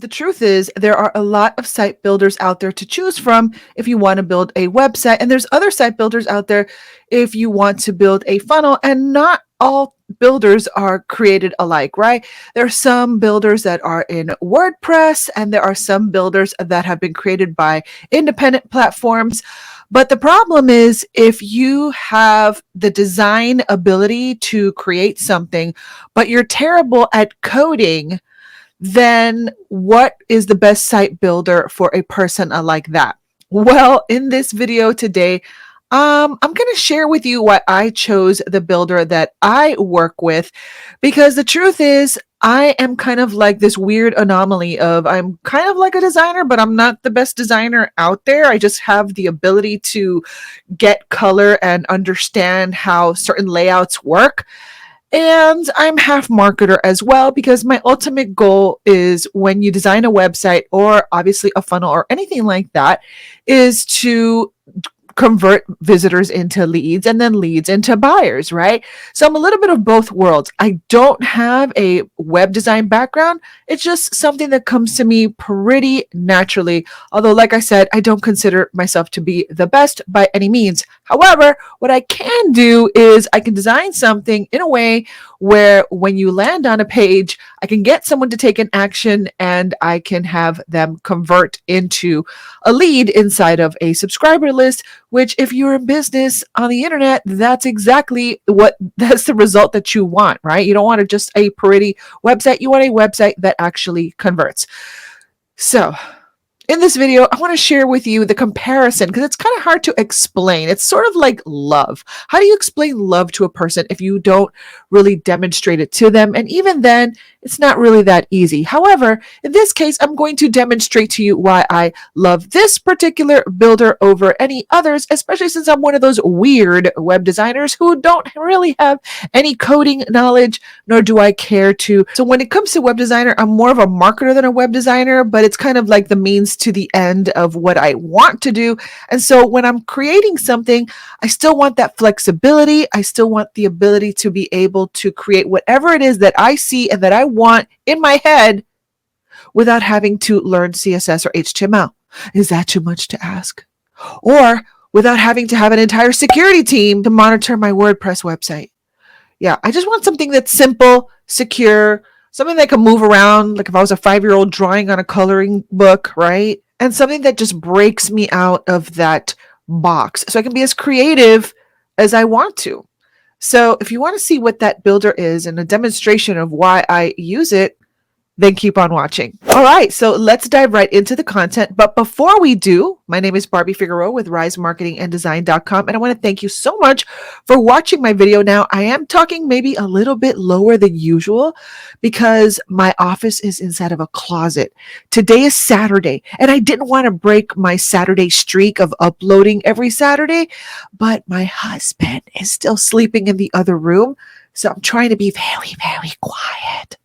the truth is there are a lot of site builders out there to choose from if you want to build a website. And there's other site builders out there if you want to build a funnel. And not all builders are created alike, right? There are some builders that are in WordPress, and there are some builders that have been created by independent platforms. But the problem is, if you have the design ability to create something, but you're terrible at coding, then what is the best site builder for a person like that? Well, in this video today, I'm going to share with you why I chose the builder that I work with, because the truth is, I am kind of like this weird anomaly of I'm kind of like a designer, but I'm not the best designer out there. I just have the ability to get color and understand how certain layouts work. And I'm half marketer as well, because my ultimate goal is, when you design a website or obviously a funnel or anything like that, is to convert visitors into leads and then leads into buyers, right? So I'm a little bit of both worlds. I don't have a web design background. It's just something that comes to me pretty naturally. Although, like I said, I don't consider myself to be the best by any means. However, what I can do is I can design something in a way where when you land on a page, I can get someone to take an action and I can have them convert into a lead inside of a subscriber list, which, if you're in business on the internet, that's the result that you want, right? You don't want just a pretty website. You want a website that actually converts. So in this video, I want to share with you the comparison, because it's kind of hard to explain. It's sort of like love. How do you explain love to a person if you don't really demonstrate it to them? And even then, it's not really that easy. However, in this case, I'm going to demonstrate to you why I love this particular builder over any others, especially since I'm one of those weird web designers who don't really have any coding knowledge, nor do I care to. So when it comes to web designer, I'm more of a marketer than a web designer, but it's kind of like the means to the end of what I want to do. And so when I'm creating something, I still want that flexibility. I still want the ability to be able to create whatever it is that I see and that I want in my head without having to learn CSS or HTML. Is that too much to ask? Or without having to have an entire security team to monitor my WordPress website. Yeah, I just want something that's simple, secure, something that can move around, like if I was a 5-year-old drawing on a coloring book, right? And something that just breaks me out of that box so I can be as creative as I want to. So if you want to see what that builder is and a demonstration of why I use it, then keep on watching. All right, so let's dive right into the content. But before we do, my name is Barbie Figueroa with risemarketinganddesign.com, and I want to thank you so much for watching my video. Now, I am talking maybe a little bit lower than usual because my office is inside of a closet. Today is Saturday, and I didn't want to break my Saturday streak of uploading every Saturday, but my husband is still sleeping in the other room, so I'm trying to be very, very quiet.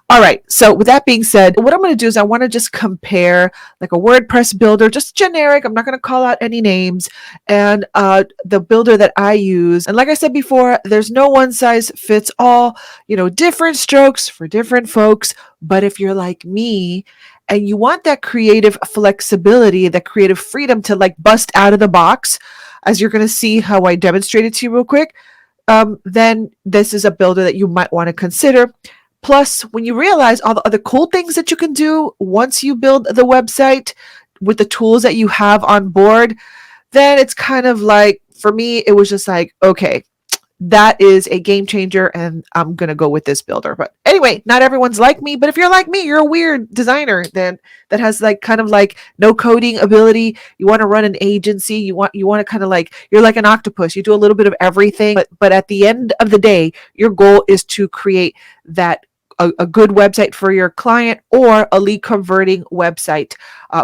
All right. So with that being said, what I'm going to do is I want to just compare like a WordPress builder, just generic. I'm not going to call out any names, and the builder that I use. And like I said before, there's no one size fits all, different strokes for different folks. But if you're like me and you want that creative flexibility, that creative freedom to like bust out of the box, as you're going to see how I demonstrate it to you real quick, then this is a builder that you might want to consider. Plus, when you realize all the other cool things that you can do once you build the website with the tools that you have on board, then it's kind of like, for me, it was just like, okay, that is a game changer and I'm going to go with this builder. But anyway, not everyone's like me, but if you're like me, you're a weird designer then that has like kind of like no coding ability. You want to run an agency. You want to kind of like, you're like an octopus. You do a little bit of everything, but at the end of the day, your goal is to create that a good website for your client or a lead converting website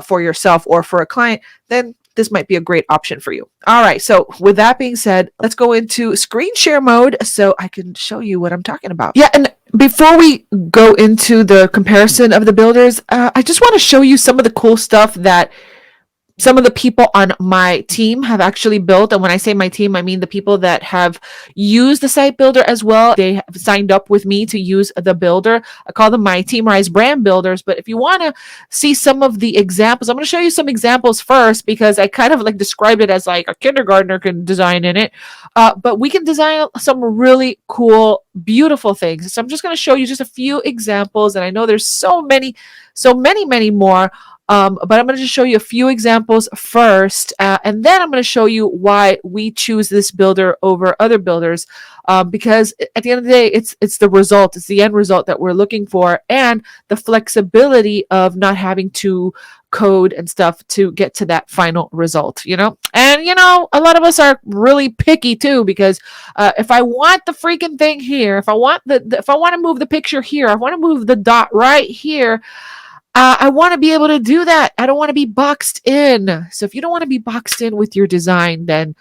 for yourself or for a client, then this might be a great option for you. All right. So with that being said, let's go into screen share mode so I can show you what I'm talking about. Yeah. And before we go into the comparison of the builders, I just want to show you some of the cool stuff that some of the people on my team have actually built, and when I say my team, I mean the people that have used the site builder as well. They have signed up with me to use the builder. I call them my Team Rise brand builders. But if you want to see some of the examples, I'm going to show you some examples first, because I kind of like described it as like a kindergartner can design in it. But we can design some really cool, beautiful things. So I'm just going to show you just a few examples, and I know there's so many more. But I'm going to just show you a few examples first, and then I'm going to show you why we choose this builder over other builders. Because at the end of the day, it's the result, it's the end result that we're looking for, and the flexibility of not having to code and stuff to get to that final result. And a lot of us are really picky too, because if I want the freaking thing here, if I want to move the picture here, I want to move the dot right here. I want to be able to do that. I don't want to be boxed in. So if you don't want to be boxed in with your design, then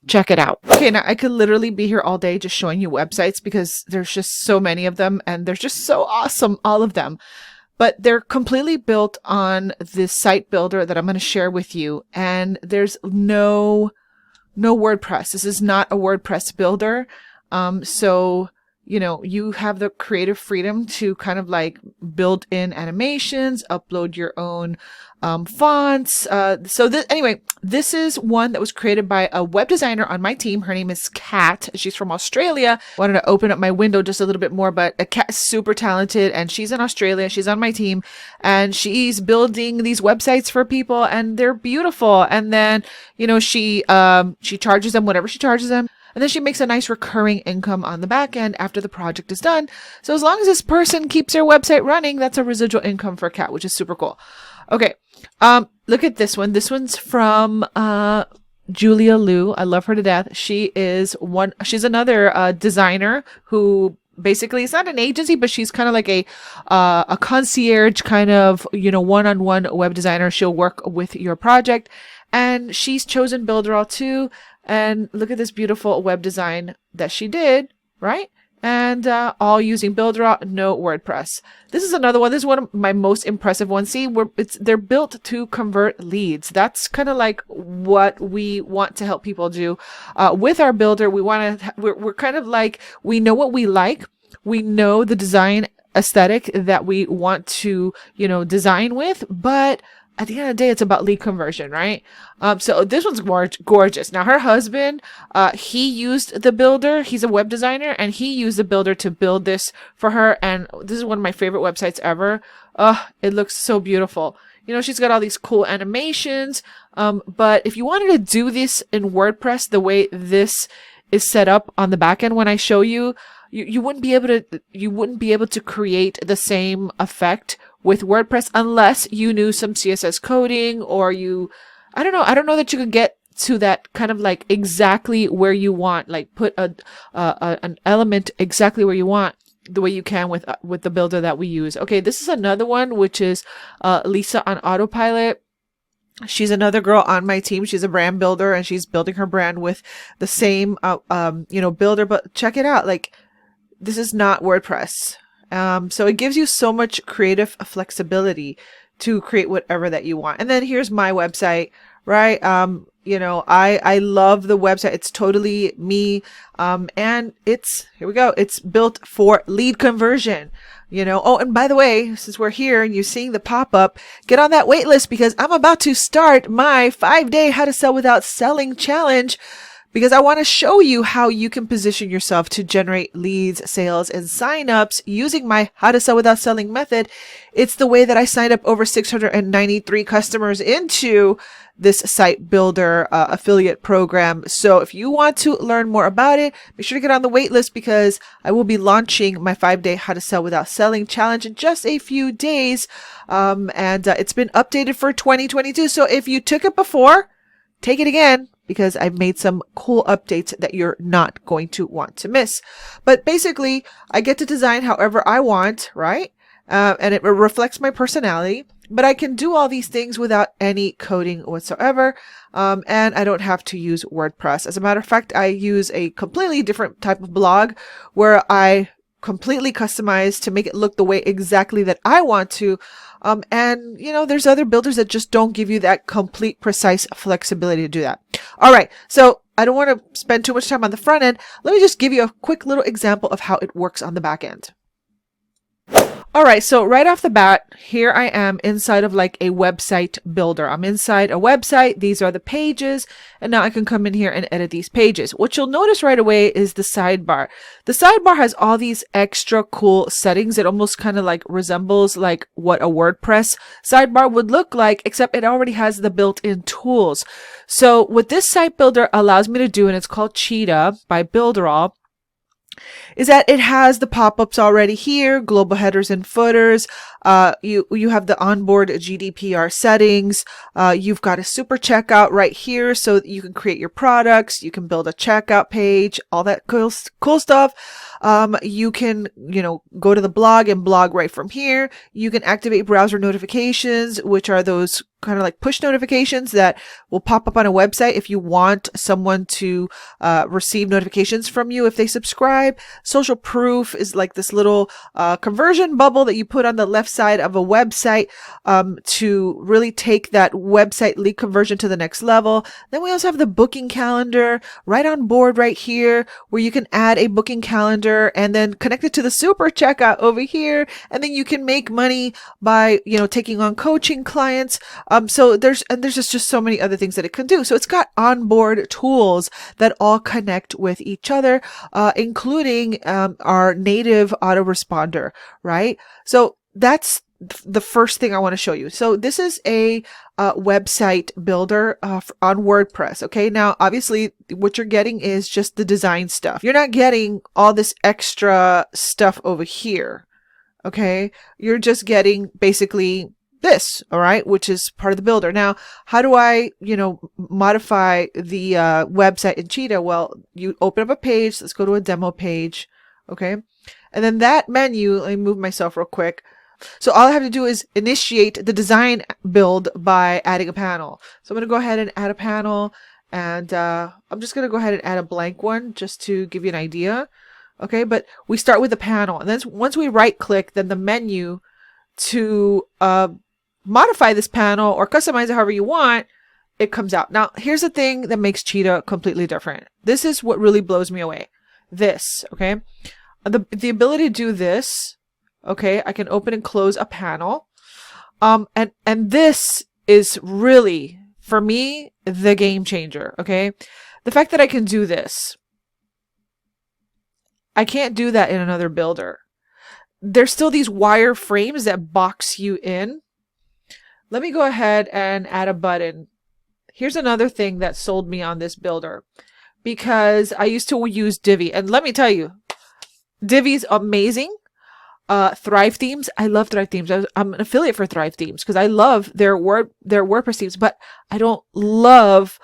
check it out. Okay, now I could literally be here all day just showing you websites, because there's just so many of them and they're just so awesome, all of them. But they're completely built on this site builder that I'm going to share with you. And there's no WordPress. This is not a WordPress builder. So you have the creative freedom to kind of like build in animations, upload your own fonts. This is one that was created by a web designer on my team. Her name is Kat. She's from Australia. Wanted to open up my window just a little bit more, but Kat is super talented, and she's in Australia. She's on my team, and she's building these websites for people, and they're beautiful. And then, she charges them whatever she charges them. And then she makes a nice recurring income on the back end after the project is done. So as long as this person keeps their website running, that's a residual income for Kat, which is super cool. Okay. Look at this one. This one's from Julia Liu. I love her to death. She's another designer who basically, it's not an agency, but she's kind of like a concierge kind of, one-on-one web designer. She'll work with your project, and she's chosen Builderall too. And look at this beautiful web design that she did, right? And all using Builderall, no WordPress. This is another one. This is one of my most impressive ones. See, they're built to convert leads. That's kind of like what we want to help people do with our builder. We're kind of like, we know what we like. We know the design aesthetic that we want to, design with, but at the end of the day, it's about lead conversion, right? So this one's gorgeous. Now, her husband, he used the builder. He's a web designer, and he used the builder to build this for her. And this is one of my favorite websites ever. It looks so beautiful. She's got all these cool animations. But if you wanted to do this in WordPress, the way this is set up on the back end, when I show you, you wouldn't be able to create the same effect with WordPress unless you knew some CSS coding, or I don't know that you could get to that kind of like exactly where you want, like put an element exactly where you want, the way you can with the builder that we use. Okay, this is another one, which is Lisa on Autopilot. She's another girl on my team. She's a brand builder, and she's building her brand with the same builder. But check it out, like, this is not WordPress. So it gives you so much creative flexibility to create whatever that you want. And then here's my website, right? I love the website. It's totally me. And here we go. It's built for lead conversion, Oh, and by the way, since we're here and you're seeing the pop-up, get on that wait list, because I'm about to start my 5-day How to Sell Without Selling challenge, because I want to show you how you can position yourself to generate leads, sales, and signups using my How to Sell Without Selling method. It's the way that I signed up over 693 customers into this site builder affiliate program. So if you want to learn more about it, be sure to get on the wait list, because I will be launching my 5-day How to Sell Without Selling challenge in just a few days. And it's been updated for 2022. So if you took it before, take it again, because I've made some cool updates that you're not going to want to miss. But basically, I get to design however I want, right? And it reflects my personality, but I can do all these things without any coding whatsoever. And I don't have to use WordPress. As a matter of fact, I use a completely different type of blog where I completely customized to make it look the way exactly that I want to. And there's other builders that just don't give you that complete, precise flexibility to do that. All right. So I don't want to spend too much time on the front end. Let me just give you a quick little example of how it works on the back end. All right, so right off the bat, here I am inside of like a website builder. I'm inside a website. These are the pages, and now I can come in here and edit these pages. What you'll notice right away is the sidebar. The sidebar has all these extra cool settings. It almost kind of like resembles like what a WordPress sidebar would look like, except it already has the built-in tools. So what this site builder allows me to do, and it's called Cheetah by Builderall, is that it has the pop-ups already here, global headers and footers. You have the onboard GDPR settings. You've got a super checkout right here so that you can create your products. You can build a checkout page, all that cool stuff. You can, go to the blog and blog right from here. You can activate browser notifications, which are those kind of like push notifications that will pop up on a website if you want someone to receive notifications from you if they subscribe. Social proof is like this little conversion bubble that you put on the left side of a website to really take that website lead conversion to the next level. Then we also have the booking calendar right on board right here, where you can add a booking calendar and then connect it to the super checkout over here. And then you can make money by, taking on coaching clients. So there's just so many other things that it can do. So it's got onboard tools that all connect with each other, including our native autoresponder, right? So that's the first thing I want to show you. So this is a website builder on WordPress. Okay. Now, obviously what you're getting is just the design stuff. You're not getting all this extra stuff over here. Okay. You're just getting basically this, all right, which is part of the builder. Now, how do I, modify the website in Cheetah? Well, you open up a page. Let's go to a demo page. Okay. And then that menu, let me move myself real quick. So all I have to do is initiate the design build by adding a panel. So I'm going to go ahead and add a panel, and I'm just going to go ahead and add a blank one just to give you an idea. Okay. But we start with a panel, and then once we right click, then the menu to modify this panel or customize it however you want, it comes out. Now, here's the thing that makes Cheetah completely different. This is what really blows me away. This, okay? The ability to do this, okay? I can open and close a panel. And this is really, for me, the game changer, okay? The fact that I can do this. I can't do that in another builder. There's still these wire frames that box you in. Let me go ahead and add a button. Here's another thing that sold me on this builder, because I used to use Divi, and let me tell you, Divi's amazing. Thrive Themes, I love Thrive Themes. I'm an affiliate for Thrive Themes because I love their WordPress themes, but I don't love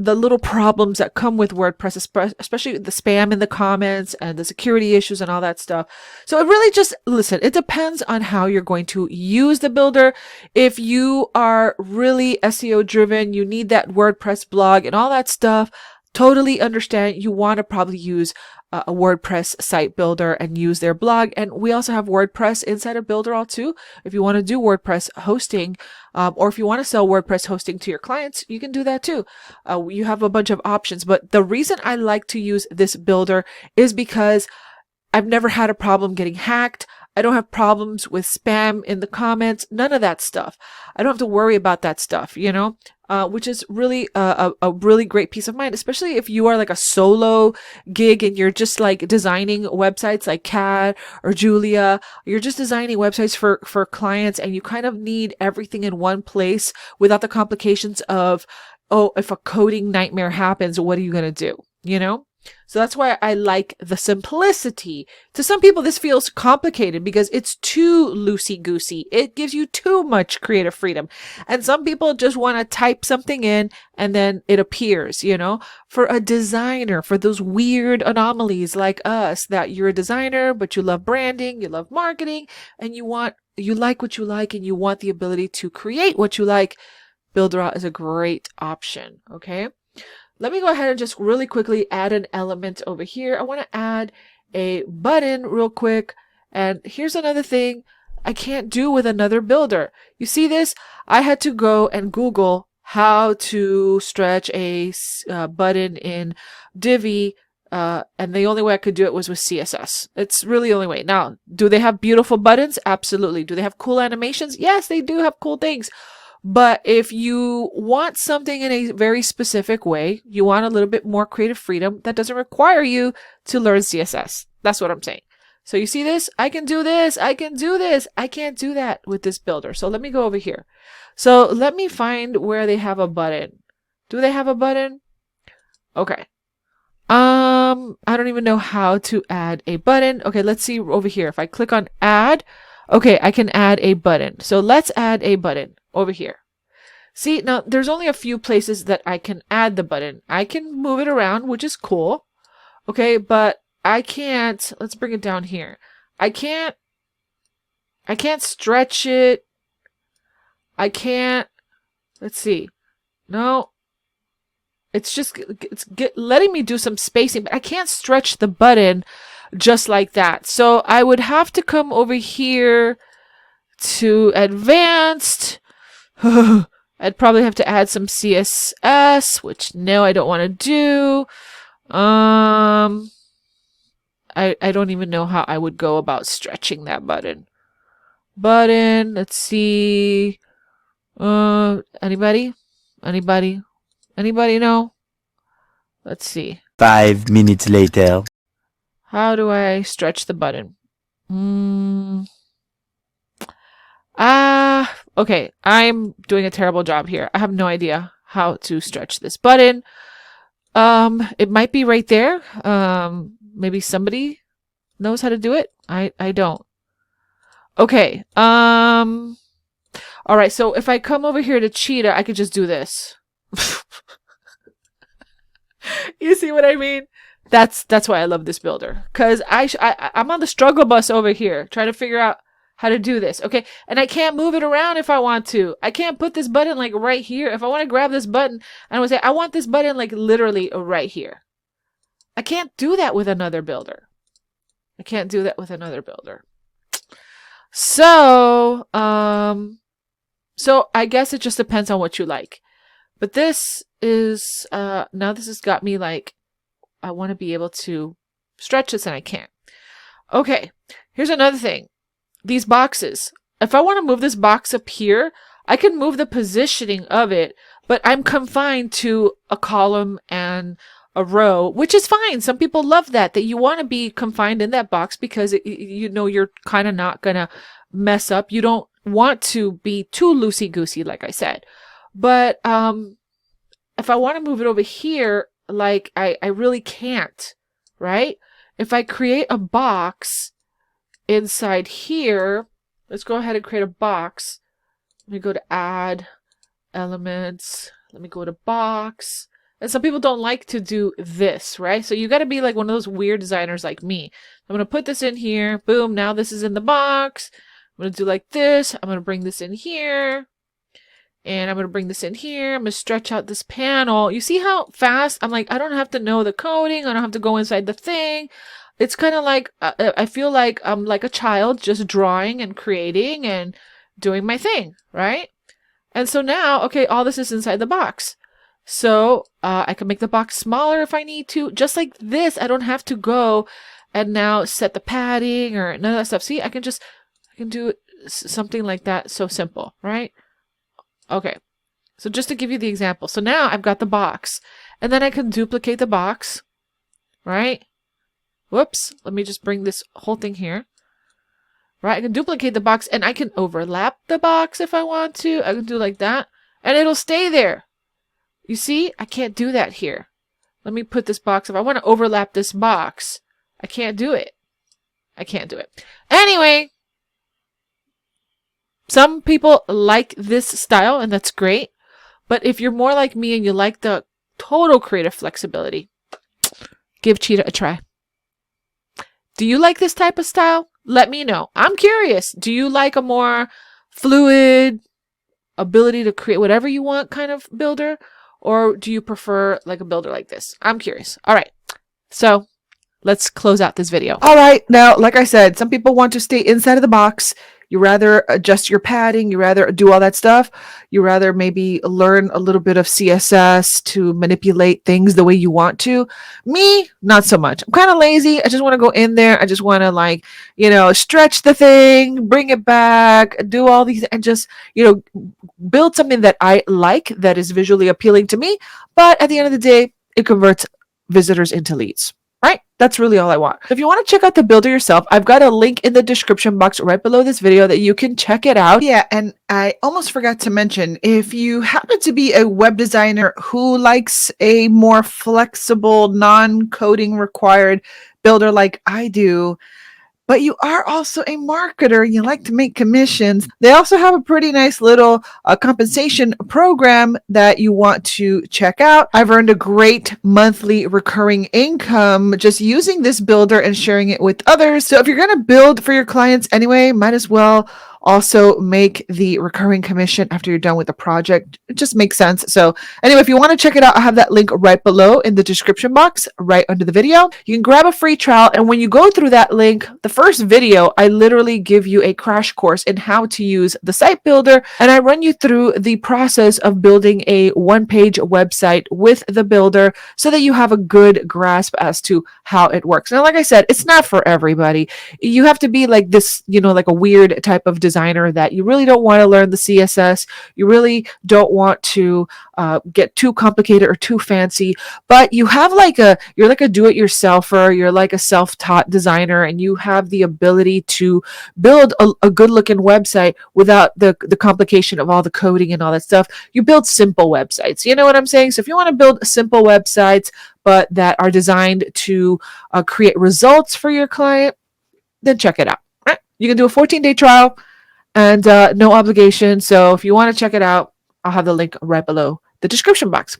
the little problems that come with WordPress, especially the spam in the comments and the security issues and all that stuff. So it really just, listen, it depends on how you're going to use the builder. If you are really SEO driven, you need that WordPress blog and all that stuff, totally understand. You want to probably use a WordPress site builder and use their blog. And we also have WordPress inside of Builderall too. If you want to do WordPress hosting, or if you want to sell WordPress hosting to your clients, you can do that too. You have a bunch of options, but the reason I like to use this builder is because I've never had a problem getting hacked. I don't have problems with spam in the comments, none of that stuff. I don't have to worry about that stuff, which is really a really great peace of mind, especially if you are like a solo gig and you're just like designing websites like Kat or Julia. You're just designing websites for clients, and you kind of need everything in one place without the complications of, oh, if a coding nightmare happens, what are you going to do? So that's why I like the simplicity. To some people, this feels complicated because it's too loosey-goosey. It gives you too much creative freedom. And some people just want to type something in and then it appears, For a designer, for those weird anomalies like us, that you're a designer, but you love branding, you love marketing, and you like what you like, and you want the ability to create what you like, Builderall is a great option, okay? Let me go ahead and just really quickly add an element over here. I want to add a button real quick. And here's another thing I can't do with another builder. You see this? I had to go and Google how to stretch a button in Divi, and the only way I could do it was with CSS. It's really the only way. Now, do they have beautiful buttons? Absolutely. Do they have cool animations? Yes, they do have cool things. But if you want something in a very specific way, you want a little bit more creative freedom, that doesn't require you to learn CSS. That's what I'm saying. So you see this? I can do this. I can do this. I can't do that with this builder. So let me go over here. So let me find where they have a button. Do they have a button? Okay. I don't even know how to add a button. Okay, let's see over here. If I click on add, okay, I can add a button. So let's add a button over here. See, now there's only a few places that I can add the button. I can move it around, which is cool. Okay, but I can't, let's bring it down here. I can't stretch it. I can't, let's see. No, it's letting me do some spacing, but I can't stretch the button just like that. So I would have to come over here to advanced. I'd probably have to add some CSS, which no, I don't want to do. I don't even know how I would go about stretching that button. Let's see. Anybody? Anybody know? Let's see. 5 minutes later. How do I stretch the button? Okay. I'm doing a terrible job here. I have no idea how to stretch this button. It might be right there. Maybe somebody knows how to do it. I don't. Okay. All right. So if I come over here to Cheetah, I could just do this. You see what I mean? That's why I love this builder. Cause I'm on the struggle bus over here trying to figure out how to do this. Okay. And I can't move it around if I want to. I can't put this button like right here. If I want to grab this button and I would say, I want this button like literally right here. I can't do that with another builder. I can't do that with another builder. So I guess it just depends on what you like. But this is, now this has got me like, I want to be able to stretch this and I can't. Okay, here's another thing. These boxes. If I want to move this box up here, I can move the positioning of it, but I'm confined to a column and a row, which is fine. Some people love that you want to be confined in that box because you know you're kind of not going to mess up. You don't want to be too loosey-goosey, like I said. But if I want to move it over here, like I really can't, right? If I create a box inside here, let's go ahead and create a box. Let me go to add elements. Let me go to box. And some people don't like to do this, right? So you got to be like one of those weird designers like me. I'm going to put this in here. Boom. Now this is in the box. I'm going to do like this. I'm going to bring this in here. And I'm going to bring this in here. I'm going to stretch out this panel. You see how fast? I'm like, I don't have to know the coding. I don't have to go inside the thing. It's kind of like, I feel like I'm like a child just drawing and creating and doing my thing, right? And so now, okay, all this is inside the box. So I can make the box smaller if I need to. Just like this, I don't have to go and now set the padding or none of that stuff. See, I can do something like that. So simple, right? Okay, so just to give you the example. So now I've got the box. And then I can duplicate the box, right? Whoops, let me just bring this whole thing here. Right, I can duplicate the box and I can overlap the box if I want to. I can do like that. And it'll stay there. You see, I can't do that here. Let me put this box. If I want to overlap this box, I can't do it. I can't do it. Anyway. Some people like this style, and that's great. But if you're more like me and you like the total creative flexibility, give Cheetah a try. Do you like this type of style? Let me know. I'm curious. Do you like a more fluid ability to create whatever you want kind of builder? Or do you prefer like a builder like this? I'm curious. All right. So let's close out this video. All right. Now, like I said, some people want to stay inside of the box. You rather adjust your padding. You rather do all that stuff. You rather maybe learn a little bit of CSS to manipulate things the way you want to. Me, not so much. I'm kind of lazy. I just want to go in there. I just want to stretch the thing, bring it back, do all these, and just, build something that I like, that is visually appealing to me. But at the end of the day, it converts visitors into leads. Right? That's really all I want. If you want to check out the builder yourself, I've got a link in the description box right below this video that you can check it out. Yeah, and I almost forgot to mention, if you happen to be a web designer who likes a more flexible, non-coding required builder like I do, but you are also a marketer, you like to make commissions, they also have a pretty nice little compensation program that you want to check out. I've earned a great monthly recurring income just using this builder and sharing it with others. So if you're going to build for your clients anyway, might as well also make the recurring commission after you're done with the project. It just makes sense. So anyway, if you want to check it out, I have that link right below in the description box, right under the video. You can grab a free trial. And when you go through that link, the first video, I literally give you a crash course in how to use the site builder. And I run you through the process of building a one-page website with the builder so that you have a good grasp as to how it works. Now, like I said, it's not for everybody. You have to be like this, like a weird type of designer that you really don't want to learn the CSS. You really don't want to get too complicated or too fancy, but you're like a do-it-yourselfer. You're like a self-taught designer, and you have the ability to build a good-looking website without the complication of all the coding and all that stuff. You build simple websites. You know what I'm saying? So if you want to build simple websites, but that are designed to create results for your client, then check it out. Right? You can do a 14-day trial and no obligation. So if you want to check it out, I'll have the link right below the description box.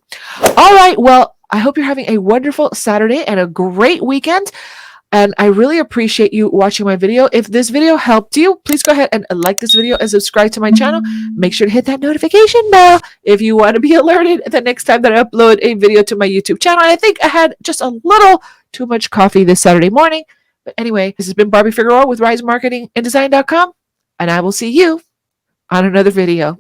All right. Well, I hope you're having a wonderful Saturday and a great weekend. And I really appreciate you watching my video. If this video helped you, please go ahead and like this video and subscribe to my channel. Make sure to hit that notification bell if you want to be alerted the next time that I upload a video to my YouTube channel. And I think I had just a little too much coffee this Saturday morning. But anyway, this has been Barbie Figueroa with RiseMarketingandDesign.com. And I will see you on another video.